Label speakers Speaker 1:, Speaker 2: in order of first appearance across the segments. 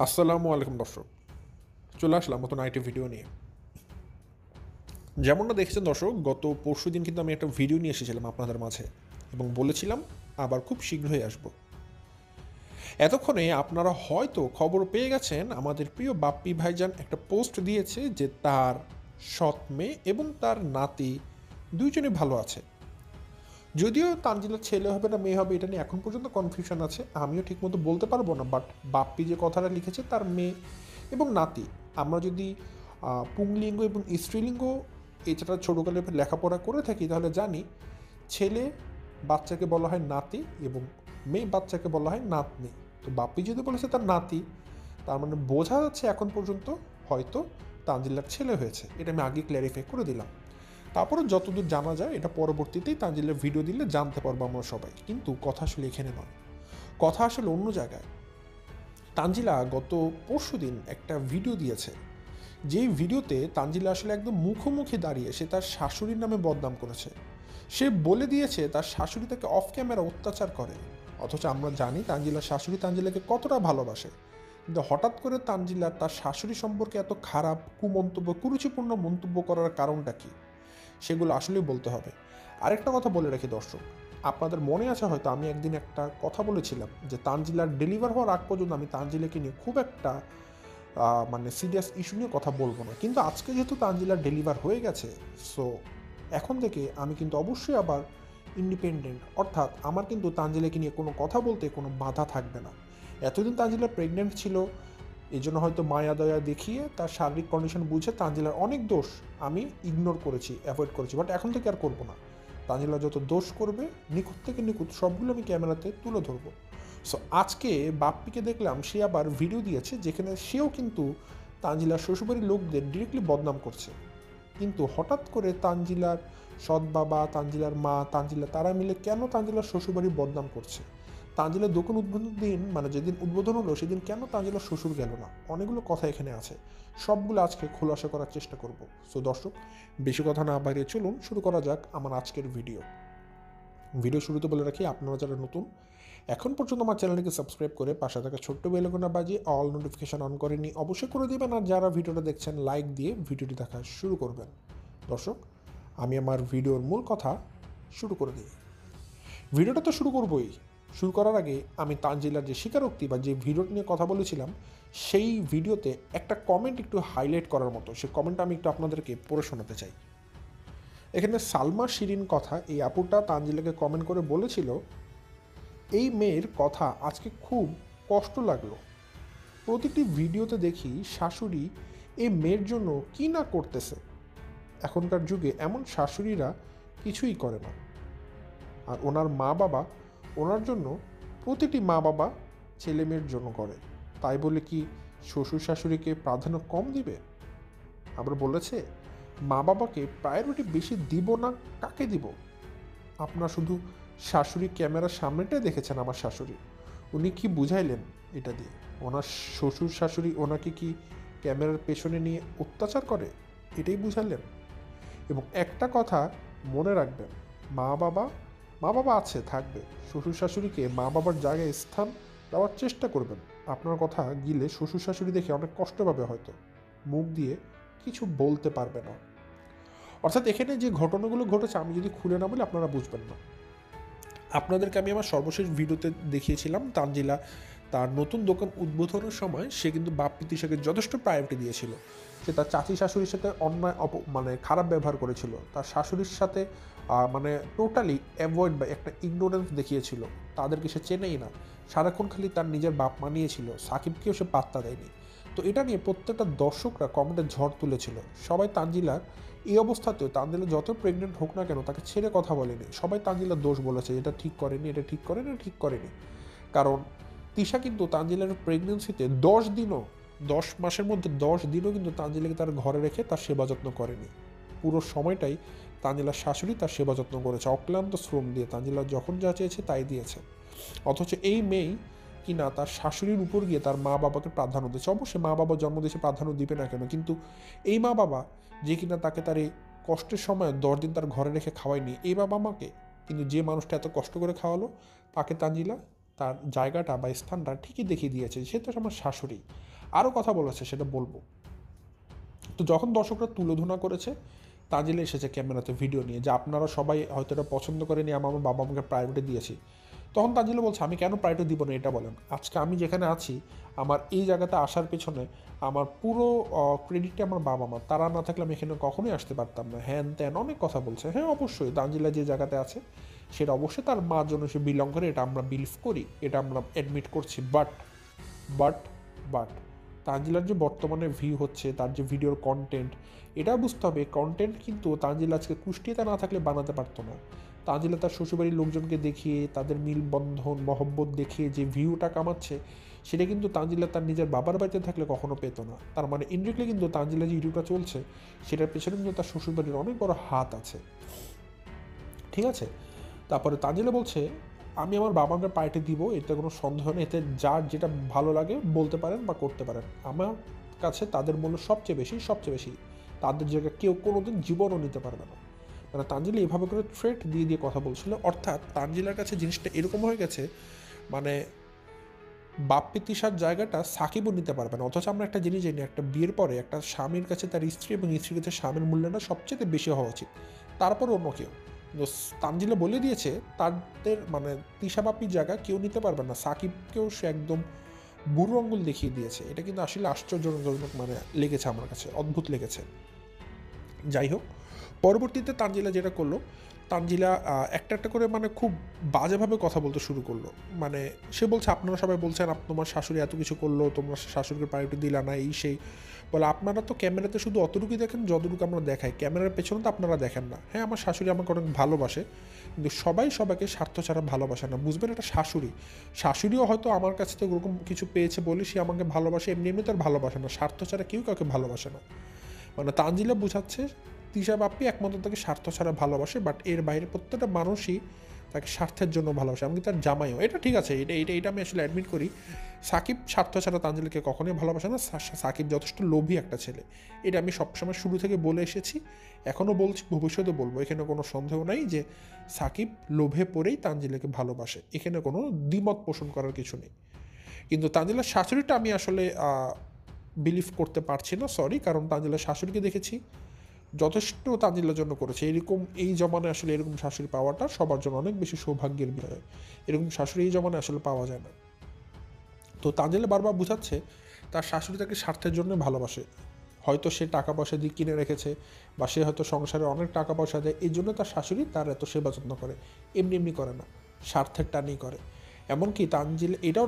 Speaker 1: আসসালামু আলাইকুম দর্শক, চলে আসলাম নতুন আইটি ভিডিও নিয়ে। যেমনটা দেখেছেন দর্শক, গত পরশু দিন কিন্তু আমি একটা ভিডিও নিয়ে এসেছিলাম আপনাদের মাঝে এবং বলেছিলাম আবার খুব শীঘ্রই আসব। এতক্ষণে আপনারা হয়তো খবর পেয়ে গেছেন, আমাদের প্রিয় বাপ্পি ভাইজান একটা পোস্ট দিয়েছে যে তার সৎ মেয়ে এবং তার নাতি দুইজনই ভালো আছে। যদিও তানজিলার ছেলে হবে না মেয়ে হবে এটা নিয়ে এখন পর্যন্ত কনফিউশন আছে, আমিও ঠিকমতো বলতে পারবো না। বাট বাপ্পি যে কথাটা লিখেছে তার মেয়ে এবং নাতি, আমরা যদি পুংলিঙ্গ এবং স্ত্রীলিঙ্গ এছাড়া ছোটোকালে লেখাপড়া করে থাকি তাহলে জানি ছেলে বাচ্চাকে বলা হয় নাতি এবং মেয়ে বাচ্চাকে বলা হয় নাতনি। তো বাপ্পি যদি বলেছে তার নাতি, তার মানে বোঝা যাচ্ছে এখন পর্যন্ত হয়তো তানজিলার ছেলে হয়েছে। এটা আমি আগে ক্ল্যারিফাই করে দিলাম। তারপরে যতদূর জানা যায় এটা পরবর্তীতেই তানজিলের ভিডিও দিলে জানতে পারবো আমরা সবাই, কিন্তু কথা আসলে এখানে নয়, কথা আসলে অন্য জায়গায়। তানজিলা গত পরশু দিন একটা ভিডিও দিয়েছে, যেই ভিডিওতে তানজিলা আসলে একদম মুখোমুখি দাঁড়িয়ে সে তার শাশুড়ির নামে বদনাম করেছে। সে বলে দিয়েছে তার শাশুড়ি তাকে অফ ক্যামেরা অত্যাচার করে, অথচ আমরা জানি তানজিলার শাশুড়ি তানজিলাকে কতটা ভালোবাসে। কিন্তু হঠাৎ করে তানজিলা তার শাশুড়ি সম্পর্কে এত খারাপ কুমন্তব্য কুরুচিপূর্ণ মন্তব্য করার কারণটা কী, সেগুলো আসলেই বলতে হবে। আরেকটা কথা বলে রাখি দর্শক, আপনাদের মনে আছে হয়তো আমি একদিন একটা কথা বলেছিলাম যে তানজিলার ডেলিভার হওয়ার আগ পর্যন্ত আমি তানজিলাকে নিয়ে খুব একটা মানে সিরিয়াস ইস্যু নিয়ে কথা বলবো না, কিন্তু আজকে যেহেতু তানজিলার ডেলিভার হয়ে গেছে, সো এখন থেকে আমি কিন্তু অবশ্যই আবার ইন্ডিপেন্ডেন্ট, অর্থাৎ আমার কিন্তু তানজিলাকে নিয়ে কোনো কথা বলতে কোনো বাধা থাকবে না। এতদিন তানজিলা প্রেগনেন্ট ছিল, এই জন্য হয়তো মায়া দয়া দেখিয়ে তার শারীরিক কন্ডিশন বুঝে তানজিলার অনেক দোষ আমি ইগনোর করেছি, অ্যাভয়েড করেছি, বাট এখন থেকে আর করবো না। তানজিলা যত দোষ করবে নিখুঁত থেকে নিখুঁত সবগুলো আমি ক্যামেরাতে তুলে ধরবো। সো আজকে বাপ্পিকে দেখলাম সে আবার ভিডিও দিয়েছে যেখানে সেও কিন্তু তানজিলার শ্বশুরবাড়ির লোকদের ডিরেক্টলি বদনাম করছে। কিন্তু হঠাৎ করে তানজিলার সৎ বাবা, তানজিলার মা, তানজিলা তারা মিলে কেন তানজিলার শ্বশুরবাড়ি বদনাম করছে? তানজিলার দোকান উদ্বোধনের দিন, মানে যেদিন উদ্বোধন হলো সেদিন কেন তানজিলার শ্বশুর গেল না? অনেকগুলো কথা এখানে আছে, সবগুলো আজকে খোলাসা করার চেষ্টা করব। সো দর্শক, বেশি কথা না বাড়িয়ে চলুন শুরু করা যাক আমার আজকের ভিডিও। শুরুতে বলে রাখি, আপনারা যারা নতুন এখন পর্যন্ত আমার চ্যানেলটিকে সাবস্ক্রাইব করে পাশে থাকা ছোট্ট বেল আইকনটা বাজিয়ে অল নোটিফিকেশন অন করেনি অবশ্যই করে দিবেন, আর যারা ভিডিওটা দেখছেন লাইক দিয়ে ভিডিওটি দেখা শুরু করবেন। দর্শক, আমি আমার ভিডিওর মূল কথা শুরু করে দিই। ভিডিওটা তো শুরু করবই, শুরু করার আগে আমি তানজিলার যে স্বীকারোক্তি বা যে ভিডিওটা নিয়ে কথা বলেছিলাম সেই ভিডিওতে একটা কমেন্ট একটু হাইলাইট করার মতো, সেই কমেন্টটা আমি একটু আপনাদেরকে পড়ে শোনাতে চাই। এখানে সালমা শিরিন কথা, এই আপুটা তানজিলাকে কমেন্ট করে বলেছিল, এই মেয়ের কথা আজকে খুব কষ্ট লাগলো। প্রতিটি ভিডিওতে দেখি শাশুড়ি এই মেয়ের জন্য কী না করতেছে। এখনকার যুগে এমন শাশুড়িরা কিছুই করে না, আর ওনার মা বাবা ওনার জন্য, প্রতিটি মা বাবা ছেলে মেয়ের জন্য করে, তাই বলে কি শ্বশুর শাশুড়িকে প্রাধান্য কম দিবে? আবার বলেছে মা বাবাকে প্রায়োরিটি বেশি দিব না, কাকে দিব? আপনার শুধু শাশুড়ি ক্যামেরার সামনেটাই দেখেছেন, আমার শাশুড়ি উনি কি বুঝাইলেন এটা দিয়ে? ওনার শ্বশুর শাশুড়ি ওনাকে কি ক্যামেরার পেছনে নিয়ে অত্যাচার করে এটাই বুঝালেন? এবং একটা কথা মনে রাখবেন, মা বাবা মা বাবা আছে থাকবে, শ্বশুর শাশুড়িকে মা বাবার জায়গায় স্থান দেওয়ার চেষ্টা করবেন। আপনার কথা গিলে শ্বশুর শাশুড়ি দেখে অনেক কষ্ট পাবে, হয়তো মুখ দিয়ে কিছু বলতে পারবে না। অর্থাৎ এখানে যে ঘটনাগুলো ঘটেছে আমি যদি খুলে না বলি আপনারা বুঝবেন না। আপনাদেরকে আমি আমার সর্বশেষ ভিডিওতে দেখিয়েছিলাম তানজিলা তার নতুন দোকান উদ্বোধনের সময় সে কিন্তু বাপ্পি তিশাকে যথেষ্ট প্রায়োরিটি দিয়েছিল। সে তার চাচি শাশুড়ির সাথে অন্যায় মানে খারাপ ব্যবহার করেছিল, তার শাশুড়ির সাথে মানে টোটালি অ্যাভয়েড বা একটা ইগনোরেন্স দেখিয়েছিল, তাদেরকে সে চেনেই না, সারাক্ষণ খালি তার নিজের বাপ মানিয়েছিল, সাকিবকেও সে পাত্তা দেয়নি। তো এটা নিয়ে প্রত্যেকটা দর্শকরা কমেন্টে ঝড় তুলেছিল। সবাই তানজিলার এই অবস্থাতেও, তানজিলা যত প্রেগনেন্ট হোক না কেন তাকে ছেড়ে কথা বলেনি, সবাই তানজিলার দোষ বলেছে, এটা ঠিক করেনি, এটা ঠিক করেনি, এটা ঠিক করেনি। কারণ তিশা কিন্তু তানজিলার প্রেগনেন্সিতে 10 মাসের মধ্যে 10 দিনও কিন্তু তানজিলাকে তার ঘরে রেখে তার সেবা যত্ন করেনি। পুরো সময়টাই তানজিলার শাশুড়ি তার সেবা যত্ন করেছে অক্লান্ত শ্রম দিয়ে, তানজিলা যখন যা চেয়েছে তাই দিয়েছে। অথচ এই মেয়ে কিনা তার শাশুড়ির উপর গিয়ে তার মা বাবাকে প্রাধান্য দিচ্ছে। অবশ্যই মা বাবা জন্ম দিয়েছে, প্রাধান্য দিবে না কেন, কিন্তু এই মা বাবা যে কিনা তাকে তার এই কষ্টের সময় 10 দিন তার ঘরে রেখে খাওয়ায়নি, এই বাবা মাকে কিন্তু যে মানুষটা এত কষ্ট করে খাওয়ালো তাকে তানজিলা তার জায়গাটা বা স্থানটা ঠিকই দেখিয়ে দিয়েছে, সে তো আমার শাশুড়ি। আরও কথা বলেছে, সেটা বলবো। তো যখন দর্শকরা তুলোধনা করেছে, তানজিলা এসেছে ক্যামেরাতে ভিডিও নিয়ে, যে আপনারা সবাই হয়তো এটা পছন্দ করেনি, আমার বাবা আমাকে প্রায়োরিটি দিয়েছি। তখন তানজিলা বলছে, আমি কেন প্রায়োরিটি দিব না এটা বলেন। আজকে আমি যেখানে আছি, আমার এই জায়গাতে আসার পেছনে আমার পুরো ক্রেডিটটা আমার বাবা মা, তারা না থাকলে আমি এখানে কখনোই আসতে পারতাম না, হ্যান ত্যান অনেক কথা বলছে। হ্যাঁ অবশ্যই তানজিলা যে জায়গাতে আছে সেটা অবশ্যই তার মার জন্য সে বিলং করে, এটা আমরা বিলিভ করি, এটা আমরা অ্যাডমিট করছি। বাট বাট বাট তানজিলার যে বর্তমানে ভিউ হচ্ছে, তার যে ভিডিওর কন্টেন্ট, এটা বুঝতে হবে কন্টেন্ট কিন্তু তানজিলা আজকে কুষ্টিয়াতে না থাকলে বানাতে পারতো না। তানজিলা তার শ্বশুরবাড়ির লোকজনকে দেখিয়ে, তাদের মিলবন্ধন মহব্বত দেখিয়ে যে ভিউটা কামাচ্ছে, সেটা কিন্তু তানজিলা তার নিজের বাবার বাড়িতে থাকলে কখনো পেতো না। তার মানে ইনডিরেক্টলি কিন্তু তানজিলা যে ইউটিউবটা চলছে, সেটার পেছনে কিন্তু তার শ্বশুরবাড়ির অনেক বড় হাত আছে, ঠিক আছে। তারপরে তানজিলা বলছে, আমি আমার বাবাকে পার্টি দিব, এতে কোনো সন্দেহ নেই, এতে যার যেটা ভালো লাগে বলতে পারেন বা করতে পারেন, আমার কাছে তাদের মূল্য সবচেয়ে বেশি, সবচেয়ে বেশি। তাদের জায়গায় কেউ কোনোদিন জীবনও নিতে পারবে না। মানে তানজিলা এভাবে করে থ্রেট দিয়ে দিয়ে কথা বলছিল, অর্থাৎ তানজিলার কাছে জিনিসটা এরকম হয়ে গেছে, মানে বাপ্পি তিশার জায়গাটা সাকিবও নিতে পারবে না। অথচ আমরা একটা জিনিস জানি, একটা বিয়ের পরে একটা স্বামীর কাছে তার স্ত্রী এবং স্ত্রীর কাছে স্বামীর মূল্যটা সবচেয়ে বেশি হওয়া উচিত, তারপর অন্য কেউ। কিন্তু তানজিলা বলে দিয়েছে তাদের মানে তিশা বাপ্পির জায়গা কেউ নিতে পারবে না, সাকিবকেও সে একদম বুড়ো আঙ্গুল দেখিয়ে দিয়েছে। এটা কিন্তু আসলে আশ্চর্যজনক মানে লেগেছে আমার কাছে, অদ্ভুত লেগেছে। যাই হোক, পরবর্তীতে তানজিলা যেটা করলো, তানজিলা একটা একটা করে মানে খুব বাজেভাবে কথা বলতে শুরু করলো। মানে সে বলছে, আপনারা সবাই বলছেন তোমার শাশুড়ি এত কিছু করলো, তোমরা শাশুড়িকে প্রায়োরিটি দিলা না, এই সেই। বলে আপনারা তো ক্যামেরাতে শুধু অতটুকুই দেখেন যতটুকু আমরা দেখাই, ক্যামেরার পেছনে তো আপনারা দেখেন না। হ্যাঁ আমার শাশুড়ি আমাকে অনেক ভালোবাসে, কিন্তু সবাই সবাইকে স্বার্থ ছাড়া ভালোবাসে না, বুঝবেন। এটা শাশুড়ি, শাশুড়িও হয়তো আমার কাছ থেকে ওরকম কিছু পেয়েছে বলে সে আমাকে ভালোবাসে, এমনি এমনি তার ভালোবাসে না, স্বার্থ ছাড়া কেউ কাউকে ভালোবাসে না। মানে তানজিলা বুঝাচ্ছে তিশা বাপ্পি একমাত্র তাকে স্বার্থ ছাড়া ভালোবাসে, বাট এর বাইরে প্রত্যেকটা মানুষই তাকে স্বার্থের জন্য ভালোবাসে, এমনকি তার জামাইও। এটা ঠিক আছে, এটা এটা এটা আমি আসলে অ্যাডমিট করি। সাকিব স্বার্থ ছাড়া তানজিলাকে কখনোই ভালোবাসে না, সাকিব যথেষ্ট লোভী একটা ছেলে, এটা আমি সবসময় শুরু থেকে বলে এসেছি, এখনও বলছি, ভবিষ্যতে বলবো। এখানে কোনো সন্দেহ নাই যে সাকিব লোভে পড়েই তানজিলাকে ভালোবাসে, এখানে কোনো দ্বিমত পোষণ করার কিছু নেই। কিন্তু তানজিলার শাশুড়িটা আমি আসলে বিলিভ করতে পারছি না, সরি। কারণ তানজিলার শাশুড়িকে দেখেছি, যথেষ্ট তানজিলার জন্য করেছে। এরকম এই জমানায় আসলে এরকম শাশুড়ি পাওয়াটা সবার জন্য অনেক বেশি সৌভাগ্যের বিষয়। এরকম শাশুড়ি এই জমানায় আসলে পাওয়া যায় না। তো তানজিলা বারবার বোঝাচ্ছে তার শাশুড়ি তাকে স্বার্থের জন্য ভালোবাসে, হয়তো সে টাকা পয়সা দিয়ে কিনে রেখেছে, বা সে হয়তো সংসারে অনেক টাকা পয়সা দেয়, এই জন্য তার শাশুড়ি তার এত সেবা যত্ন করে, এমনি এমনি করে না, স্বার্থের টানেই করে। এমনকি তানজিলা এটাও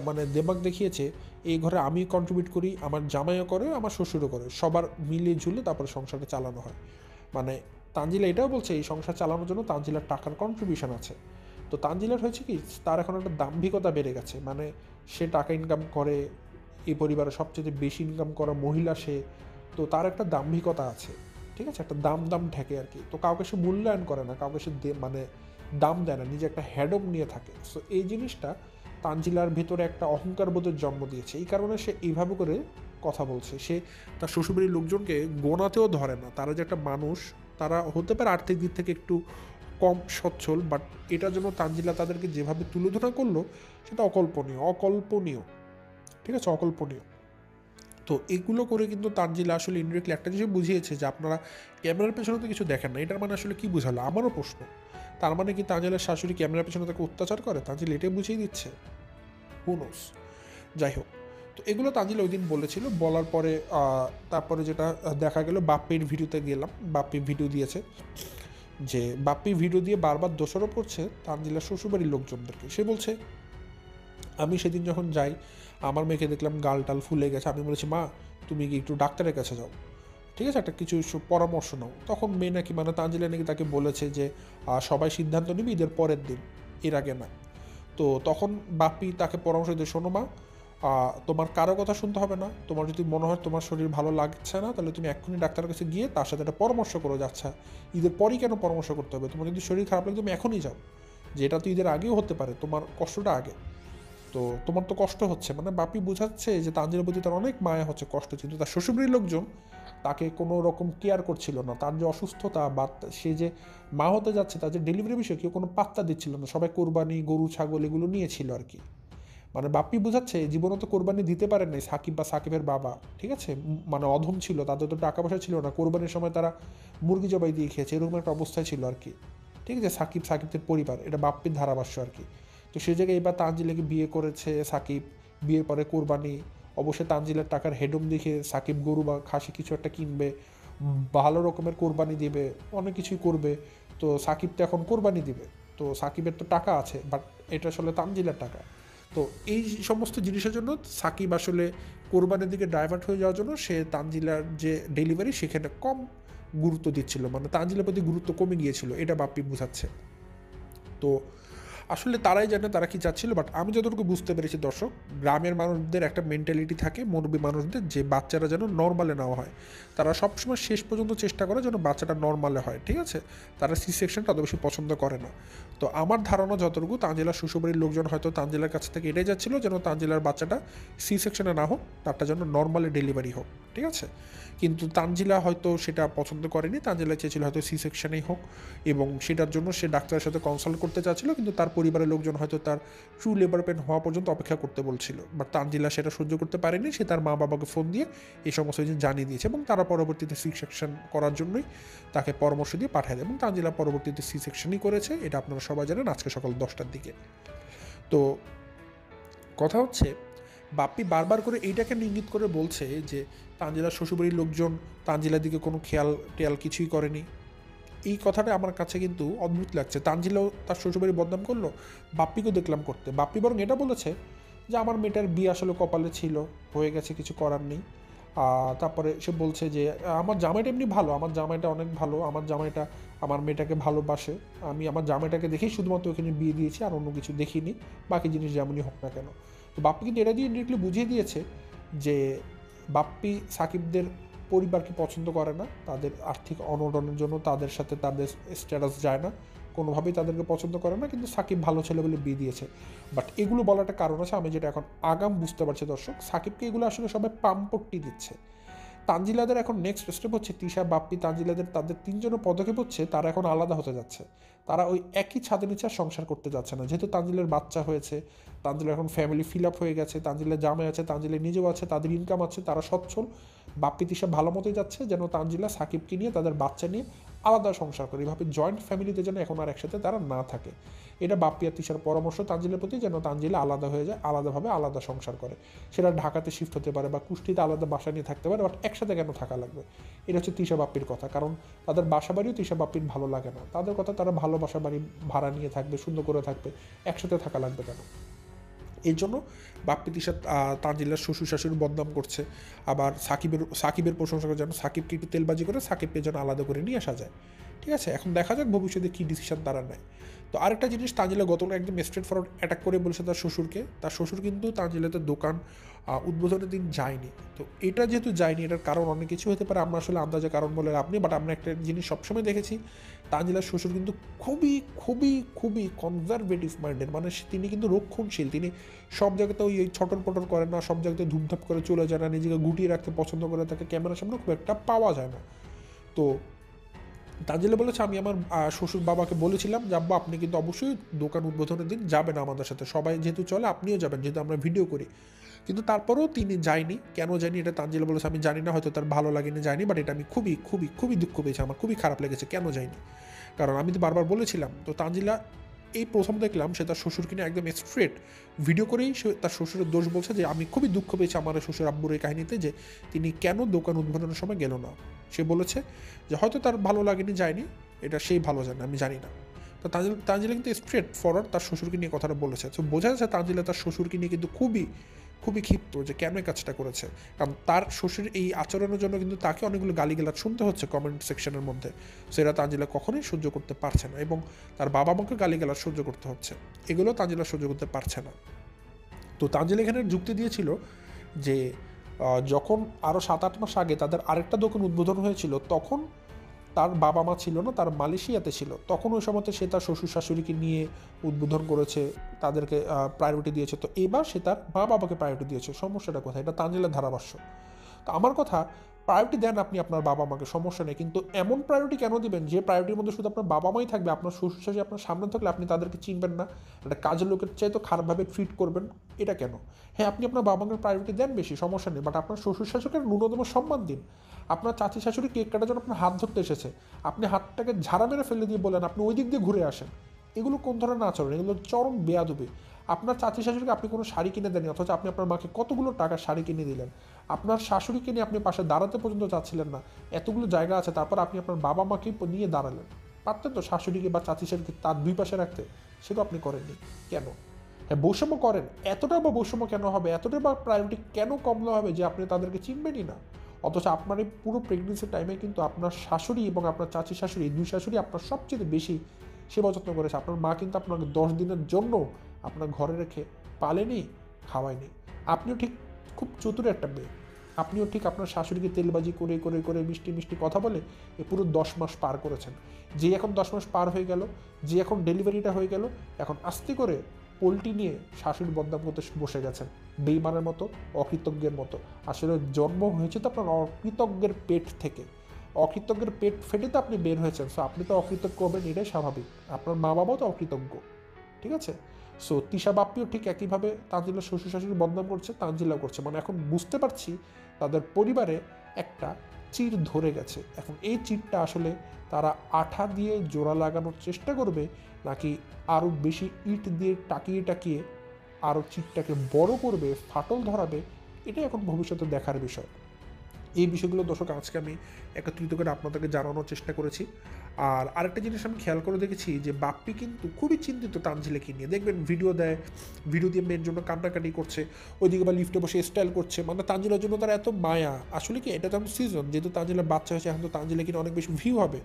Speaker 1: মানে দেমাগ দেখিয়েছে, এই ঘরে আমি কন্ট্রিবিউট করি, আমার জামাইও করে, আমার শ্বশুরও করে, সবার মিলিয়ে ঝুলে তারপরে সংসারটা চালানো হয়। মানে তানজিলা এটাও বলছে এই সংসার চালানোর জন্য তানজিলার টাকার কন্ট্রিবিউশন আছে। তো তানজিলার হয়েছে কি, তার এখন একটা দাম্ভিকতা বেড়ে গেছে, মানে সে টাকা ইনকাম করে, এই পরিবারের সবচেয়ে বেশি ইনকাম করা মহিলা সে, তো তার একটা দাম্ভিকতা আছে, ঠিক আছে, একটা দাম দাম ঠেকে আর কি। তো কাউকে সে মূল্যায়ন করে না, কাউকে সে মানে দাম দেয় না, নিজে একটা হ্যাডম নিয়ে থাকে। সো এই জিনিসটা তানজিলার ভেতরে একটা অহংকার বোধের জন্ম দিয়েছে, এই কারণে সে এইভাবে করে কথা বলছে। সে তার শ্বশুরবাড়ির লোকজনকে গোনাতেও ধরে না, তারা যে একটা মানুষ, তারা হতে পারে আর্থিক দিক থেকে একটু কম সচ্ছল, বাট এটার জন্য তানজিলা তাদেরকে যেভাবে তুলে ধরা করলো, সেটা অকল্পনীয়, অকল্পনীয়, ঠিক আছে, অকল্পনীয়। তো এগুলো করে কিন্তু তানজিলা আসলে ইনডিরেক্টলি একটা জিনিস বুঝিয়েছে যে আপনারা ক্যামেরার পেছনে তো কিছু দেখেন না। এটার মানে আসলে কি বোঝালো, আমারও প্রশ্ন। তার মানে কি তানজিলার শাশুড়ি ক্যামেরার পেছনে তাকে অত্যাচার করে? তানজিলা এটাই বুঝিয়ে দিচ্ছে, হু নোস। যাই হোক, তো এগুলো তানজিলা ওই দিন বলেছিল। বলার পরে তারপরে যেটা দেখা গেল, বাপ্পির ভিডিওতে গেলাম, বাপ্পি ভিডিও দিয়েছে, যে বাপ্পি ভিডিও দিয়ে বারবার দোষারোপ করছে তানজিলার শ্বশুরবাড়ির লোকজনদেরকে। সে বলছে, আমি সেদিন যখন যাই, আমার মেয়েকে দেখলাম গাল টাল ফুলে গেছে, আমি বলেছি মা তুমি কি একটু ডাক্তারের কাছে যাও, ঠিক আছে, একটা কিছু পরামর্শ নাও। তখন মেয়ে নাকি, মানে তানজিলা নাকি তাকে বলেছে যে সবাই সিদ্ধান্ত নিবি ঈদের পরের দিন, এর আগে না। তো তখন বাপ্পি তাকে পরামর্শ দিয়ে, শোনো মা, তোমার কারো কথা শুনতে হবে না, তোমার যদি মনে হয় তোমার শরীর ভালো লাগছে না, তাহলে তুমি এক্ষুনি ডাক্তারের কাছে গিয়ে তার সাথে একটা পরামর্শ করো, যাচ্ছা ঈদের পরই কেন পরামর্শ করতে হবে, তোমার যদি শরীর খারাপ লাগে তুমি এখনই যাও, যে এটা তো ঈদের আগেও হতে পারে, তোমার কষ্টটা আগে, তো তোমার তো কষ্ট হচ্ছে। মানে বাপি বোঝাচ্ছে যে তানজিলার প্রতি তার অনেক মায়া হচ্ছে, কষ্ট হচ্ছে, কিন্তু তার শ্বশুরবাড়ির লোকজন তাকে কোনো রকম কেয়ার করছিল না, তার যে অসুস্থতা বা সে যে মা হতে যাচ্ছে, তার যে ডেলিভারি বিষয়ে কেউ কোনো পাত্তা দিচ্ছিল না, সবাই কোরবানি, গরু, ছাগল এগুলো নিয়েছিল আর কি। মানে বাপ্পি বোঝাচ্ছে জীবনে তো কোরবানি দিতে পারেন নাই সাকিব বা সাকিবের বাবা, ঠিক আছে, মানে অধম ছিল, তাদের তো টাকা পয়সা ছিল না, কোরবানির সময় তারা মুরগি জবাই দিয়ে খেয়েছে, এরকম একটা অবস্থায় ছিল আর কি। ঠিক আছে, সাকিবদের পরিবার, এটা বাপ্পির ধারাভাষ্য আর কি। তো সেই জায়গায় এবার তানজিলাকে বিয়ে করেছে সাকিব, বিয়ের পরে কোরবানি, অবশ্যই তানজিলার টাকার হেডম দেখে সাকিব গরু বা খাসি কিছু একটা কিনবে, ভালো রকমের কোরবানি দিবে, অনেক কিছুই করবে। তো সাকিব তো এখন কোরবানি দিবে, তো সাকিবের তো টাকা আছে, বাট এটা আসলে তানজিলার টাকা। তো এই সমস্ত জিনিসের জন্য সাকিব আসলে কোরবানির দিকে ডাইভার্ট হয়ে যাওয়ার জন্য সে তানজিলার যে ডেলিভারি সেখানে কম গুরুত্ব দিচ্ছিল, মানে তানজিলার প্রতি গুরুত্ব কমে গিয়েছিল, এটা বাপ্পি বোঝাচ্ছে। তো আসলে তারাই জানে তারা কি চাচ্ছিল, বাট আমি যতটুকু বুঝতে পেরেছি দর্শক, গ্রামের মানুষদের একটা মেন্টালিটি থাকে, মুরব্বী মানুষদের, যে বাচ্চারা যেন নর্মালে নেওয়া হয়। তারা সবসময় শেষ পর্যন্ত চেষ্টা করে যেন বাচ্চাটা নর্মালে হয়, ঠিক আছে, তারা সি সেকশনটা অত বেশি পছন্দ করে না। তো আমার ধারণা যতটুকু, তানজিলার শ্বশুরবাড়ির লোকজন হয়তো তানজিলার কাছ থেকে এটাই যাচ্ছিল যেন তানজিলার বাচ্চাটা সি সেকশনে না হোক, তারটা যেন নর্মালি ডেলিভারি হোক, ঠিক আছে। কিন্তু তানজিলা হয়তো সেটা পছন্দ করেনি, তানজিলা চেয়েছিল হয়তো সি সেকশনেই হোক, এবং সেটার জন্য সে ডাক্তারের সাথে কনসাল্ট করতে চাচ্ছিল, কিন্তু তার পরিবারের লোকজন হয়তো তার ট্রু লেবার পেন হওয়া পর্যন্ত অপেক্ষা করতে বলছিল, বাট তানজিলা সেটা সহ্য করতে পারেনি, সে তার মা বাবাকে ফোন দিয়ে এই সমস্ত জিনিস জানিয়ে দিয়েছে, এবং তারা পরবর্তীতে সি সেকশন করার জন্যই তাকে পরামর্শ দিয়ে পাঠায় দেয়, এবং তানজিলা পরবর্তীতে সি সেকশনই করেছে, এটা আপনারা সবাই জানেন, আজকে সকাল 10টার দিকে। তো কথা হচ্ছে, বাপ্পি বারবার করে এইটাকে ইঙ্গিত করে বলছে যে তানজিলার শ্বশুরবাড়ির লোকজন তানজিলার দিকে কোনো খেয়াল টেয়াল কিছুই করেনি। এই কথাটা আমার কাছে কিন্তু অদ্ভুত লাগছে। তানজিলাও তার শ্বশুরবাড়ি বদনাম করলো, বাপ্পিকেও দেখলাম করতে। বাপ্পি বরং এটা বলেছে যে আমার মেয়েটার বিয়ে আসলে কপালে ছিল, হয়ে গেছে, কিছু করার নেই। তারপরে সে বলছে যে আমার জামাইটা এমনি ভালো, আমার জামাইটা অনেক ভালো, আমার জামাইটা আমার মেয়েটাকে ভালোবাসে, আমি আমার জামাইটাকে দেখেই শুধুমাত্র ওখানে বিয়ে দিয়েছি, আর অন্য কিছু দেখিনি, বাকি জিনিস যেমনই হোক না কেন। তো বাপ্পি কিন্তু এটা দিয়ে ইনডিরেক্টলি বুঝিয়ে দিয়েছে যে বাপ্পি সাকিবদের পরিবারকে পছন্দ করে না, তাদের আর্থিক অনটনের জন্য তাদের সাথে তাদের স্ট্যাটাস যায় না, কোনোভাবেই তাদেরকে পছন্দ করে না, কিন্তু সাকিব ভালো ছেলে বলে বিয়ে দিয়েছে। বাট এগুলো বলার একটা কারণ আছে, আমি যেটা এখন আগাম বুঝতে পারছি দর্শক, সাকিবকে এগুলো আসলে সবাই পাম্পট্টি দিচ্ছে। তানজিলাদের এখন নেক্সট স্টেপ হচ্ছে, তিশা, বাপ্পি, তানজিলাদের তাদের তিনজনের পদক্ষেপ হচ্ছে তারা এখন আলাদা হতে যাচ্ছে, তারা ওই একই ছাদের নিচে আর সংসার করতে যাচ্ছে না, যেহেতু তানজিলের বাচ্চা হয়েছে, তানজিলের এখন ফ্যামিলি ফিল আপ হয়ে গেছে, তানজিলের জামাই আছে, তানজিলের নিজেও আছে, তাদের ইনকাম আছে, তারা সচ্ছল। বাপ্পি, তিশা ভালো মতোই যাচ্ছে, যেন তানজিলা সাকিবকে নিয়ে তাদের বাচ্চা নিয়ে আলাদা সংসার করে, এভাবে জয়েন্ট ফ্যামিলিতে যেন এখন আর একসাথে তারা না থাকে। এটা বাপ্পি আর তিশার পরামর্শ তানজিলের প্রতি, যেন তানজিলা আলাদা হয়ে যায়, আলাদাভাবে আলাদা সংসার করে, সেটা ঢাকাতে শিফট হতে পারে বা কুষ্টিতে আলাদা বাসা নিয়ে থাকতে পারে, বাট একসাথে কেন থাকা লাগবে। এটা হচ্ছে তিশা বাপ্পির কথা, কারণ তাদের বাসা বাড়িও তিশা বাপ্পির ভালো লাগে না, তাদের কথা তারা ভালো বাসা বাড়ি ভাড়া নিয়ে থাকবে, সুন্দর করে থাকবে, একসাথে থাকা লাগবে কেন। এই জন্য বাপ্পি তিশা তানজিলার শ্বশুর শাশুড়ি বদনাম করছে, আবার সাকিবের প্রশংসা করে যেন সাকিবকে একটু তেলবাজি করে সাকিবকে যেন আলাদা করে নিয়ে আসা যায়। ঠিক আছে, এখন দেখা যাক ভবিষ্যতে কী ডিসিশন তারা নেয়। তো আরেকটা জিনিস, তানজিলা গতকাল একদম স্ট্রেট ফরওয়ার্ড অ্যাটাক করে বলেছে তার শ্বশুরকে, তার শ্বশুর কিন্তু তানজিলাতে দোকান উদ্বোধনের দিন যায়নি। তো এটা যেহেতু যায়নি, এটার কারণ অনেক কিছু হতে পারে, আমরা আসলে আন্দাজে কারণ বলে লাভ নেই, বাট আমরা একটা জিনিস সবসময় দেখেছি, তানজিলার শ্বশুর কিন্তু খুবই খুবই খুবই কনজারভেটিভ মাইন্ডের, মানে তিনি কিন্তু রক্ষণশীল, তিনি সব জায়গাতে ওই ছটর পটর করেন না, সব জায়গাতে ধুমধাপ করে চলে যায় না, নিজেকে গুটিয়ে রাখতে পছন্দ করে, তাকে ক্যামেরার সামনে খুব একটা পাওয়া যায় না। তো তানজিলা বলেছে আমি আমার শ্বশুর বাবাকে বলেছিলাম যে আব্বা আপনি কিন্তু অবশ্যই দোকান উদ্বোধনের দিন যাবেন আমাদের সাথে, সবাই যেহেতু চলে আপনিও যাবেন, যেহেতু আমরা ভিডিও করি। কিন্তু তারপরেও তিনি যায়নি, কেন যায়নি এটা তানজিলা বলেছে আমি জানি না, হয়তো তার ভালো লাগেনি, যায়নি, বাট এটা আমি খুবই খুবই খুবই দুঃখ পেয়েছি, আমার খুবই খারাপ লেগেছে কেন যায়নি, কারণ আমি তো বারবার বলেছিলাম। তো তানজিলা এই প্রথম দেখলাম সে তার শ্বশুরকে নিয়ে একদম স্ট্রেট ভিডিও করেই সে তার শ্বশুরের দোষ বলছে, যে আমি খুবই দুঃখ পেয়েছি আমার শ্বশুর আব্বুর এই কাহিনীতে, যে তিনি কেন দোকান উদ্বোধনের সময় গেল না। সে বলেছে যে হয়তো তার ভালো লাগেনি, যায়নি, এটা সেই ভালো জানে, আমি জানি না। তো তানজিলা কিন্তু স্ট্রেট ফরওয়ার্ড তার শ্বশুরকে নিয়ে কথাটা বলেছে। তো বোঝা যাচ্ছে তানজিলা তার শ্বশুরকে নিয়ে কিন্তু খুবই খুবই ক্ষিপ্ত যে কেন এই কাজটা করেছে, কারণ তার শ্বশুর এই আচরণের জন্য কিন্তু তাকে অনেকগুলো গালিগালাজ শুনতে হচ্ছে কমেন্ট সেকশনের মধ্যে, সেটা তানজিলা কখনোই সহ্য করতে পারছে না, এবং তার বাবা মাকে গালিগালাজ সহ্য করতে হচ্ছে, এগুলো তানজিলা সহ্য করতে পারছে না। তো তানজিলা এখানে যুক্তি দিয়েছিল যে যখন আরও 7-8 মাস আগে তাদের আরেকটা দোকান উদ্বোধন হয়েছিল, তখন তার বাবা মা ছিল না, তার মালয়েশিয়াতে ছিল, তখন ওই সময়তে সে তার শ্বশুর শাশুড়িকে নিয়ে উদ্বোধন করেছে, তাদেরকে প্রায়োরিটি দিয়েছে। তো এবার সে তার মা বাবাকে প্রায়োরিটি দিয়েছে, সমস্যাটা কোথায়, এটা তানজিলার ধারাভাষ্য। তো আমার কথা, প্রায়োরিটি দেন আপনি আপনার বাবা মাকে, সমস্যা নেই, কিন্তু এমন প্রায়োরিটি কেন দিবেন যে প্রায়োরিটির মধ্যে শুধু আপনার বাবা মাই থাকবে, আপনার শ্বশুর শাশুড়ি আপনার সামনে থাকলে আপনি তাদেরকে চিনবেন না, একটা কাজের লোকের চাইতে খারাপভাবে ট্রিট করবেন, এটা কেন? হ্যাঁ, আপনি আপনার বাবা মাকে প্রায়োরিটি দেন বেশি, সমস্যা নেই, বাট আপনার শ্বশুর শাশুড়িকে ন্যূনতম সম্মান দিন। আপনার চাচি শাশুড়ি কেক কাটার জন্য আপনার হাত ধরতে এসেছে, আপনি হাতটাকে ঝাড়া মেরে ফেলে দিয়ে বলেন আপনি ওই দিক দিয়ে ঘুরে আসেন, এগুলো কোন ধরনের আচরণ? এগুলো চরম বেয়াদবি। আপনার চাচি শাশুড়িকে আপনি কোনো শাড়ি কিনে দেননি, অথচ আপনি আপনার মাকে কতগুলো টাকা শাড়ি কিনে দিলেন। আপনার শাশুড়িকে নিয়ে আপনি পাশে দাঁড়াতে পর্যন্ত চাচ্ছিলেন না, এতগুলো জায়গা আছে, তারপর আপনি আপনার বাবা মাকে নিয়ে দাঁড়ালেন। পারতেন তো শাশুড়িকে বা চাচি শাশুড়িকে তার দুই পাশে রাখতে, সেটা আপনি করেননি কেন? হ্যাঁ, বৈষম্য করেন, এতটা বা বৈষম্য কেন হবে, এতটা বা প্রায়োরিটি কেন কমলো হবে যে আপনি তাদেরকে চিনবেনই না? অথচ আপনার এই পুরো প্রেগনেন্সির টাইমে কিন্তু আপনার শাশুড়ি এবং আপনার চাচি শাশুড়ি, দুই শাশুড়ি আপনার সবচেয়ে বেশি সেবা যত্ন করেছে। আপনার মা কিন্তু আপনাকে 10 দিনের জন্য আপনার ঘরে রেখে পালেনি, খাওয়ায়নি। আপনিও ঠিক খুব চতুর একটা মেয়ে, আপনিও ঠিক আপনার শাশুড়িকে তেলবাজি করে করে করে মিষ্টি মিষ্টি কথা বলে এ পুরো 10 মাস পার করেছেন। যে এখন 10 মাস পার হয়ে গেল, যে এখন ডেলিভারিটা হয়ে গেল, এখন আস্তে করে পোলট্রি নিয়ে শাশুড়ি বদনাম করতে বসে গেছেন, বেইমানের মতো, অকৃতজ্ঞের মতো। আসলে জন্ম হয়েছে তো আপনার অকৃতজ্ঞের পেট থেকে, অকৃতজ্ঞের পেট ফেটে তো আপনি বের হয়েছেন, সো আপনি তো অকৃতজ্ঞ হবেন, এটাই স্বাভাবিক। আপনার মা বাবাও তো অকৃতজ্ঞ, ঠিক আছে? সো তিশা বাপ্পিও ঠিক একইভাবে তানজিলার শ্বশুর শাশুড়ি বদনাম করছে, তানজিলাও করছে। মানে এখন বুঝতে পারছি তাদের পরিবারে একটা চির ধরে গেছে। এখন এই চিরটা আসলে তারা আঠা দিয়ে জোড়া লাগানোর চেষ্টা করবে, নাকি আরও বেশি ইট দিয়ে টাকিয়ে টাকিয়ে আরও চিরটাকে বড় করবে, ফাটল ধরাবে, এটাই এখন ভবিষ্যতে দেখার বিষয়। এই বিষয়গুলো দর্শক আজকে আমি একত্রিত করে আপনাদেরকে জানানোর চেষ্টা করেছি। আর আরেকটা জিনিস আমি খেয়াল করে দেখেছি যে বাপ্পি কিন্তু খুবই চিন্তিত তানজিলাকে নিয়ে। দেখবেন ভিডিও দেয়, ভিডিও দিয়ে মেয়ের জন্য কান্নাকাটি করছে, ওইদিকে বা লিফটে বসে স্টাইল করছে, মানে তানজিলার জন্য তার এত মায়া। আসলে কি এটা তো এখন সিজন, যেহেতু তানজিলার বাচ্চা হয়েছে, এখন তো তানজিলা কিনে অনেক বেশি ভিউ হবে,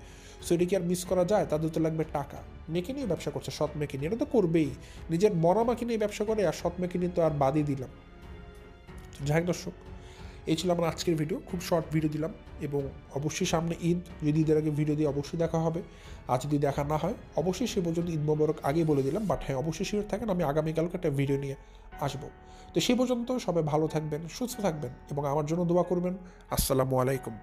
Speaker 1: সো এটা কি আর মিস করা যায়? তাদের তো লাগবে টাকা। মেয়েকে নিয়ে ব্যবসা করছে, সৎ মেয়েকে নিয়ে, এটা তো করবেই। নিজের মরা মাকে নিয়ে ব্যবসা করে আর সৎ মেয়েকে নিয়ে তো আর বাদই দিলাম। যাই হোক দর্শক, এই ছিল আমার আজকের ভিডিও, খুব শর্ট ভিডিও দিলাম। এবং অবশ্যই সামনে ঈদ, যদি ঈদের আগে ভিডিও দিয়ে অবশ্যই দেখা হবে। আর যদি দেখা না হয় অবশ্যই সে পর্যন্ত ঈদ মোবারক আগেই বলে দিলাম, বাট হ্যাঁ অবশ্যই শিওর থাকেন আমি আগামীকালকে একটা ভিডিও নিয়ে আসবো। তো সেই পর্যন্ত সবাই ভালো থাকবেন, সুস্থ থাকবেন এবং আমার জন্য দোয়া করবেন। আসসালামু আলাইকুম।